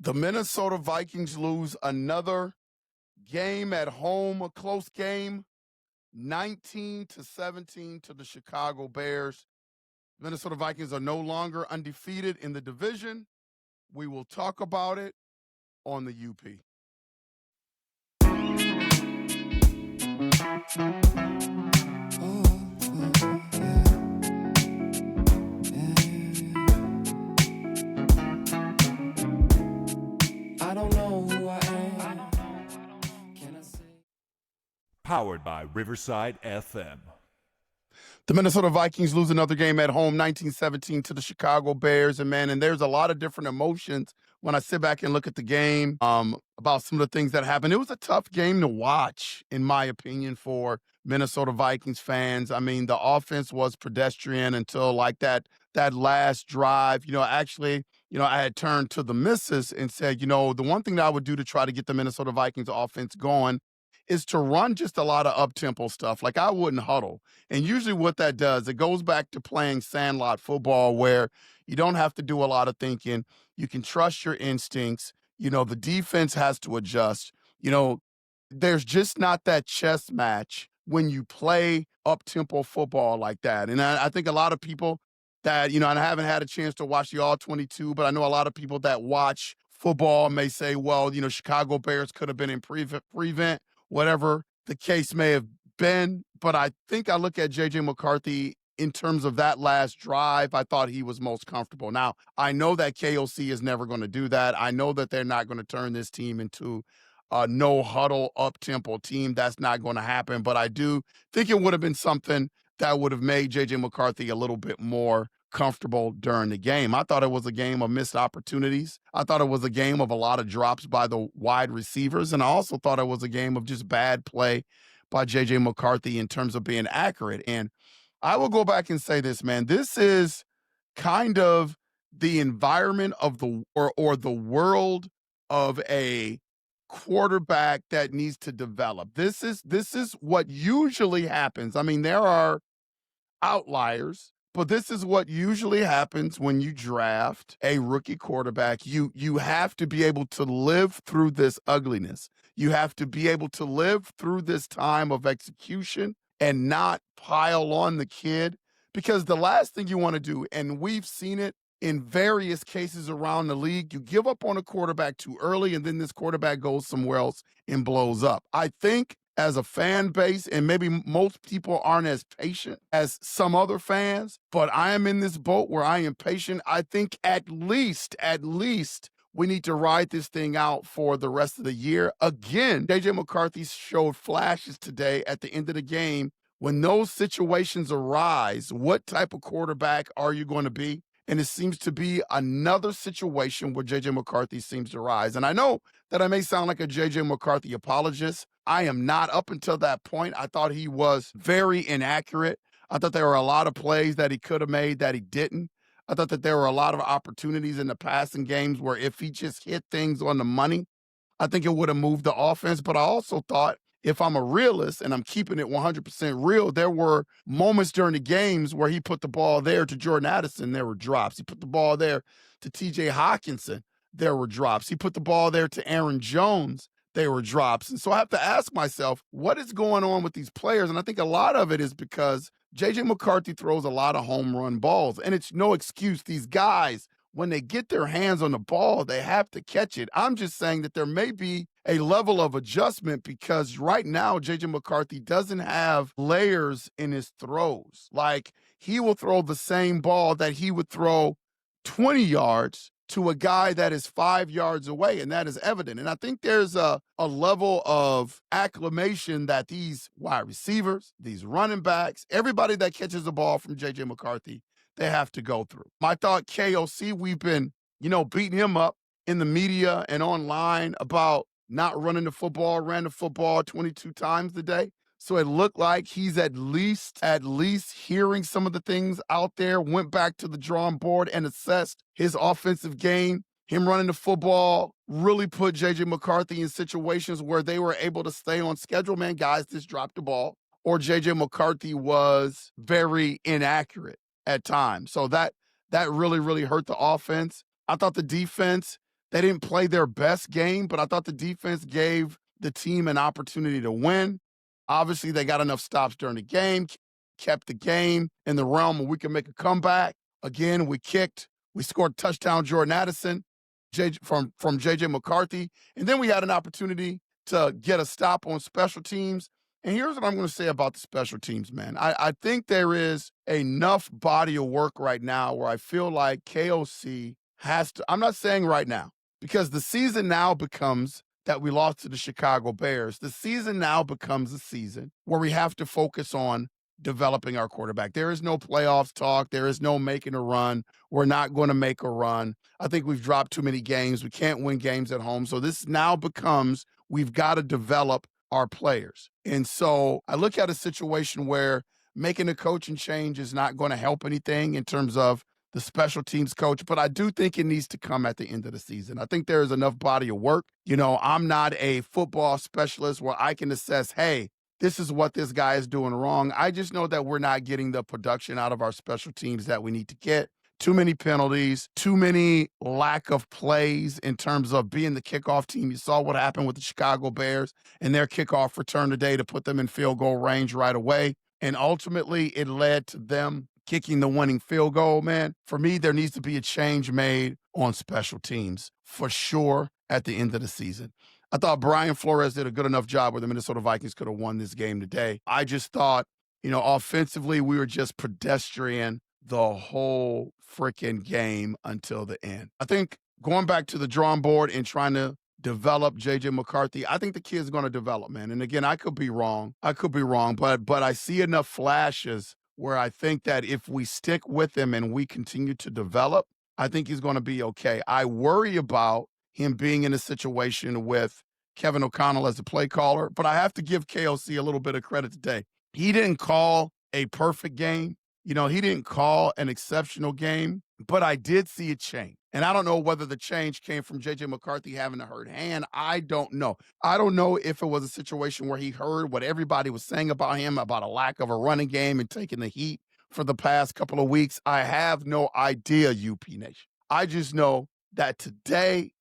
The Minnesota Vikings lose another game at home, a close game, 19-17 to the Chicago Bears. Minnesota Vikings are no longer undefeated in the division. We will talk about it on the UP. I don't know who I am. Can I say? Powered by Riverside FM. The Minnesota Vikings lose another game at home, 19-17 to the Chicago Bears. And there's a lot of different emotions when I sit back and look at the game about some of the things that happened. It was a tough game to watch, in my opinion, for Minnesota Vikings fans. I mean, the offense was pedestrian until like that last drive. I had turned to the missus and said, the one thing that I would do to try to get the Minnesota Vikings offense going is to run just a lot of up-tempo stuff. Like, I wouldn't huddle. And usually what that does, it goes back to playing sandlot football where you don't have to do a lot of thinking. You can trust your instincts. The defense has to adjust. There's just not that chess match when you play up-tempo football like that. And I think a lot of people that, and I haven't had a chance to watch the All-22, but I know a lot of people that watch football may say, well, Chicago Bears could have been in prevent, whatever the case may have been. But I think I look at JJ McCarthy in terms of that last drive. I thought he was most comfortable. Now, I know that KOC is never going to do that. I know that they're not going to turn this team into a no-huddle, up-tempo team. That's not going to happen. But I do think it would have been something that would have made JJ McCarthy a little bit more comfortable during the game. I thought it was a game of missed opportunities. I thought it was a game of a lot of drops by the wide receivers. And I also thought it was a game of just bad play by JJ McCarthy in terms of being accurate. And I will go back and say this, man, this is kind of the environment of the world of a quarterback that needs to develop. This is what usually happens. I mean, there are outliers, but this is what usually happens when you draft a rookie quarterback. You have to be able to live through this ugliness. You have to be able to live through this time of execution and not pile on the kid, because the last thing you want to do, and we've seen it in various cases around the league, you give up on a quarterback too early, and then this quarterback goes somewhere else and blows up. I think as a fan base, and maybe most people aren't as patient as some other fans, but I am in this boat where I am patient. I think at least we need to ride this thing out for the rest of the year. Again, JJ McCarthy showed flashes today at the end of the game. When those situations arise, what type of quarterback are you going to be? And it seems to be another situation where JJ McCarthy seems to rise. And I know that I may sound like a JJ McCarthy apologist. I am not. Up until that point, I thought he was very inaccurate. I thought there were a lot of plays that he could have made that he didn't. I thought that there were a lot of opportunities in the passing games where if he just hit things on the money, I think it would have moved the offense. But I also thought, if I'm a realist and I'm keeping it 100% real, there were moments during the games where he put the ball there to Jordan Addison, there were drops. He put the ball there to TJ Hawkinson, there were drops. He put the ball there to Aaron Jones, there were drops. And so I have to ask myself, what is going on with these players? And I think a lot of it is because JJ McCarthy throws a lot of home run balls, and it's no excuse. These guys, when they get their hands on the ball, they have to catch it. I'm just saying that there may be a level of adjustment, because right now JJ McCarthy doesn't have layers in his throws. Like, he will throw the same ball that he would throw 20 yards to a guy that is 5 yards away, and that is evident. And I think there's a level of acclimation that these wide receivers, these running backs, everybody that catches the ball from JJ McCarthy, they have to go through. I thought KOC, we've been, beating him up in the media and online about not running the football, ran the football 22 times today. So it looked like he's at least hearing some of the things out there, went back to the drawing board and assessed his offensive game. Him running the football really put JJ McCarthy in situations where they were able to stay on schedule. Man, guys just dropped the ball, or JJ McCarthy was very inaccurate at times. So that really, really hurt the offense. I thought the defense They didn't play their best game, but I thought the defense gave the team an opportunity to win. Obviously, they got enough stops during the game, kept the game in the realm where we can make a comeback. Again, we scored touchdown Jordan Addison from JJ McCarthy, and then we had an opportunity to get a stop on special teams. And here's what I'm going to say about the special teams, man. I think there is enough body of work right now where I feel like KOC has to, I'm not saying right now, because the season now becomes that we lost to the Chicago Bears. The season now becomes a season where we have to focus on developing our quarterback. There is no playoffs talk. There is no making a run. We're not going to make a run. I think we've dropped too many games. We can't win games at home. So this now becomes we've got to develop our players. And so I look at a situation where making a coaching change is not going to help anything in terms of the special teams coach, but I do think it needs to come at the end of the season. I think there is enough body of work. You know, I'm not a football specialist where I can assess, hey, this is what this guy is doing wrong. I just know that we're not getting the production out of our special teams that we need to get. Too many penalties, too many lack of plays in terms of being the kickoff team. You saw what happened with the Chicago Bears and their kickoff return today to put them in field goal range right away. And ultimately, it led to them kicking the winning field goal, man. For me, there needs to be a change made on special teams for sure at the end of the season. I thought Brian Flores did a good enough job where the Minnesota Vikings could have won this game today. I just thought, you know, offensively, we were just pedestrian the whole freaking game until the end. I think going back to the drawing board and trying to develop JJ McCarthy, I think the kid's going to develop, man. And again, I could be wrong, but I see enough flashes where I think that if we stick with him and we continue to develop, I think he's going to be okay. I worry about him being in a situation with Kevin O'Connell as the play caller, but I have to give KOC a little bit of credit today. He didn't call a perfect game. You know, he didn't call an exceptional game, but I did see a change. And I don't know whether the change came from JJ McCarthy having a hurt hand. I don't know. I don't know if it was a situation where he heard what everybody was saying about him, about a lack of a running game and taking the heat for the past couple of weeks. I have no idea, UP Nation. I just know that today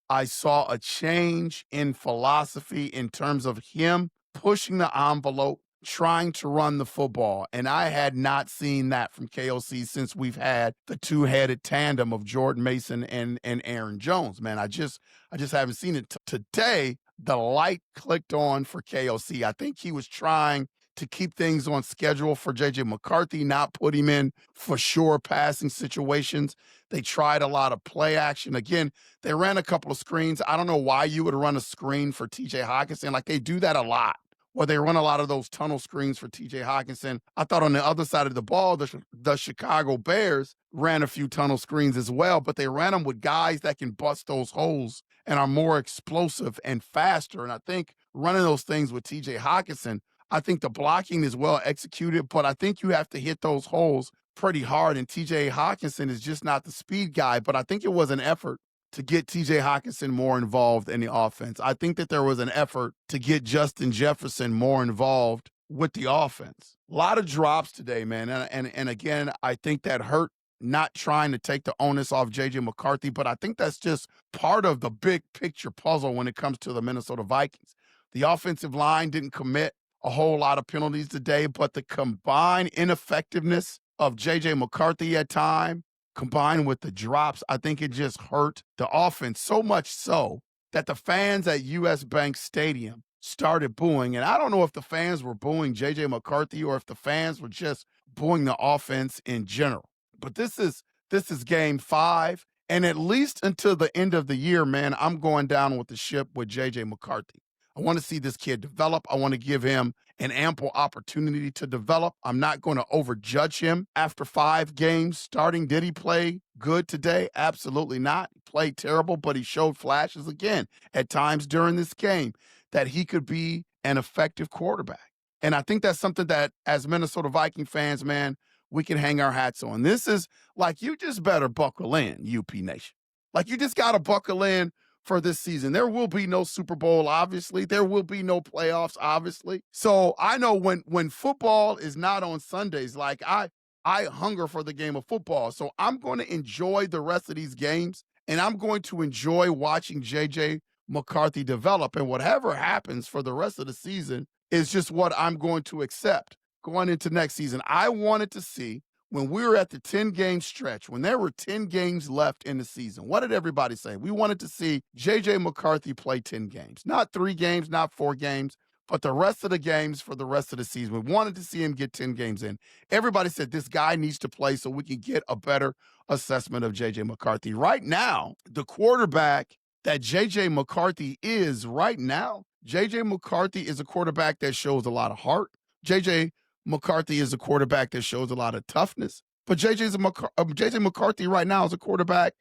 I saw a change in philosophy in terms of him pushing the envelope, trying to run the football. And I had not seen that from KOC since we've had the two-headed tandem of Jordan Mason and Aaron Jones. Man, I just haven't seen it. Today, the light clicked on for KOC. I think he was trying to keep things on schedule for JJ McCarthy, not put him in for sure passing situations. They tried a lot of play action. Again, they ran a couple of screens. I don't know why you would run a screen for TJ Hockenson. Like, they do that a lot, where they run a lot of those tunnel screens for TJ Hockenson. I thought on the other side of the ball, the Chicago Bears ran a few tunnel screens as well, but they ran them with guys that can bust those holes and are more explosive and faster. And I think running those things with TJ Hockenson, I think the blocking is well executed, but I think you have to hit those holes pretty hard. And TJ Hockenson is just not the speed guy, but I think it was an effort to get TJ Hockenson more involved in the offense. I think that there was an effort to get Justin Jefferson more involved with the offense. A lot of drops today, man. And again, I think that hurt not trying to take the onus off JJ McCarthy, but I think that's just part of the big picture puzzle when it comes to the Minnesota Vikings. The offensive line didn't commit a whole lot of penalties today, but the combined ineffectiveness of JJ McCarthy at time, combined with the drops, I think it just hurt the offense so much so that the fans at US Bank Stadium started booing. And I don't know if the fans were booing JJ McCarthy or if the fans were just booing the offense in general. But this is game 5. And at least until the end of the year, man, I'm going down with the ship with JJ McCarthy. I want to see this kid develop. I want to give him an ample opportunity to develop. I'm not going to overjudge him after 5 games starting. Did he play good today? Absolutely not. He played terrible, but he showed flashes again at times during this game that he could be an effective quarterback. And I think that's something that as Minnesota Viking fans, man, we can hang our hats on. This is like, you just better buckle in, UP Nation. Like, you just got to buckle in for this season. There will be no Super Bowl, obviously. There will be no playoffs, obviously. So I know when football is not on Sundays, like I hunger for the game of football. So I'm going to enjoy the rest of these games and I'm going to enjoy watching JJ McCarthy develop. And whatever happens for the rest of the season is just what I'm going to accept going into next season. I wanted to see when we were at the 10-game stretch, when there were 10 games left in the season, what did everybody say? We wanted to see JJ McCarthy play 10 games, not 3 games, not 4 games, but the rest of the games for the rest of the season. We wanted to see him get 10 games in. Everybody said this guy needs to play so we can get a better assessment of JJ McCarthy. Right now, the quarterback that JJ McCarthy is right now, JJ McCarthy is a quarterback that shows a lot of heart. JJ McCarthy is a quarterback that shows a lot of toughness. But JJ McCarthy right now is a quarterback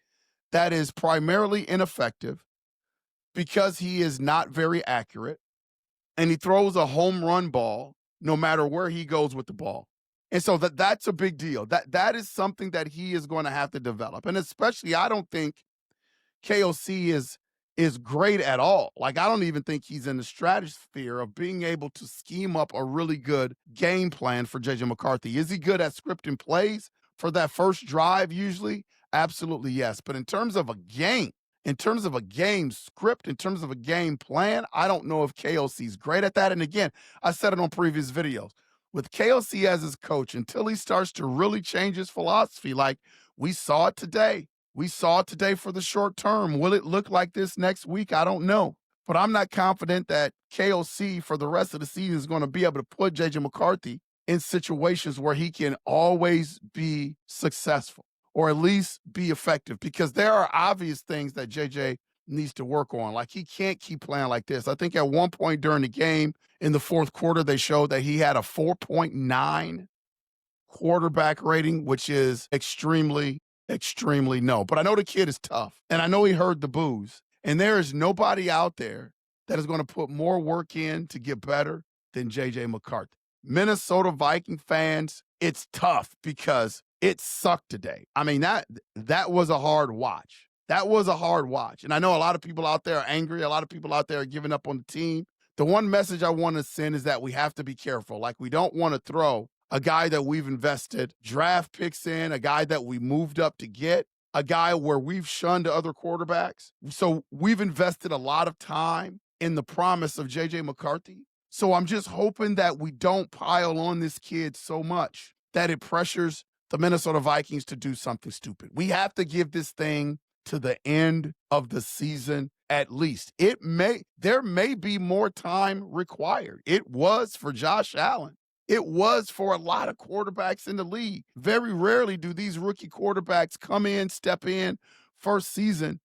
that is primarily ineffective because he is not very accurate, and he throws a home run ball no matter where he goes with the ball. And so that's a big deal. That is something that he is going to have to develop. And especially, I don't think KOC is great at all. Like, I don't even think he's in the stratosphere of being able to scheme up a really good game plan for JJ McCarthy. Is he good at scripting plays for that first drive usually? Absolutely, yes. But in terms of a game script, in terms of a game plan, I don't know if KOC's great at that. And again, I said it on previous videos. With KOC as his coach, until he starts to really change his philosophy, like we saw it today, for the short term. Will it look like this next week? I don't know. But I'm not confident that KOC for the rest of the season is going to be able to put JJ McCarthy in situations where he can always be successful or at least be effective, because there are obvious things that JJ needs to work on. Like, he can't keep playing like this. I think at one point during the game in the fourth quarter, they showed that he had a 4.9 quarterback rating, which is extremely no. But I know the kid is tough, and I know he heard the boos, and there is nobody out there that is going to put more work in to get better than JJ McCarthy. Minnesota Viking fans, it's tough because it sucked today. I mean, that was a hard watch. That was a hard watch. And I know a lot of people out there are angry. A lot of people out there are giving up on the team. The one message I want to send is that we have to be careful. Like, we don't want to throw a guy that we've invested draft picks in, a guy that we moved up to get, a guy where we've shunned other quarterbacks. So we've invested a lot of time in the promise of JJ McCarthy. So I'm just hoping that we don't pile on this kid so much that it pressures the Minnesota Vikings to do something stupid. We have to give this thing to the end of the season at least. There may be more time required. It was for Josh Allen. It was for a lot of quarterbacks in the league. Very rarely do these rookie quarterbacks come in, step in first season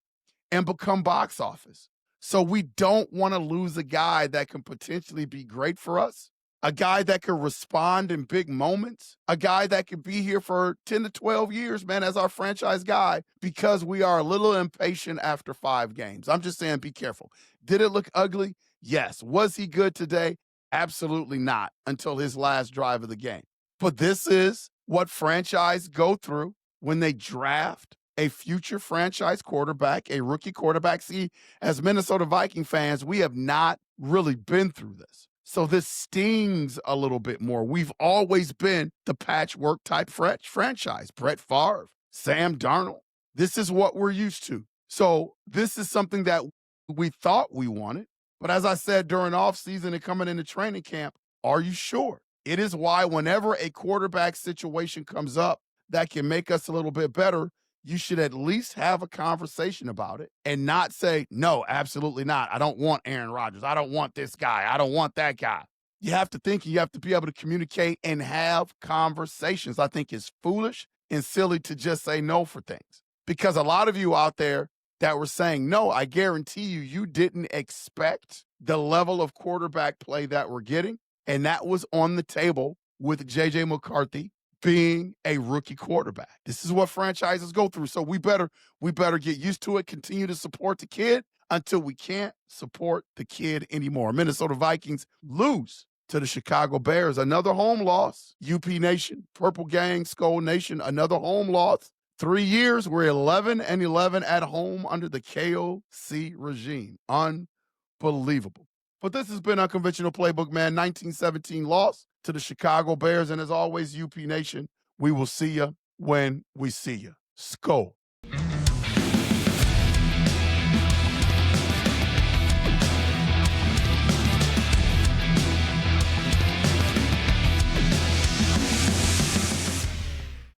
and become box office. So we don't want to lose a guy that can potentially be great for us, a guy that can respond in big moments, a guy that could be here for 10 to 12 years, man, as our franchise guy, because we are a little impatient after 5 games. I'm just saying, be careful. Did it look ugly? Yes. Was he good today? Absolutely not, until his last drive of the game. But this is what franchise go through when they draft a future franchise quarterback, a rookie quarterback. See, as Minnesota Viking fans, we have not really been through this. So this stings a little bit more. We've always been the patchwork type franchise. Brett Favre, Sam Darnold. This is what we're used to. So this is something that we thought we wanted. But as I said during offseason and coming into training camp, are you sure? It is why whenever a quarterback situation comes up that can make us a little bit better, you should at least have a conversation about it and not say, no, absolutely not. I don't want Aaron Rodgers. I don't want this guy. I don't want that guy. You have to think, you have to be able to communicate and have conversations. I think it's foolish and silly to just say no for things, because a lot of you out there that were saying no, I guarantee you didn't expect the level of quarterback play that we're getting. And that was on the table with JJ McCarthy being a rookie quarterback. This is what franchises go through. So we better get used to it, continue to support the kid until we can't support the kid anymore. Minnesota Vikings lose to the Chicago Bears. Another home loss. UP Nation, Purple Gang, Skull Nation, another home loss. 3 years, we're 11-11 at home under the KOC regime. Unbelievable. But this has been Unconventional Playbook, man. 1917 loss to the Chicago Bears. And as always, UP Nation, we will see you when we see you. Skull.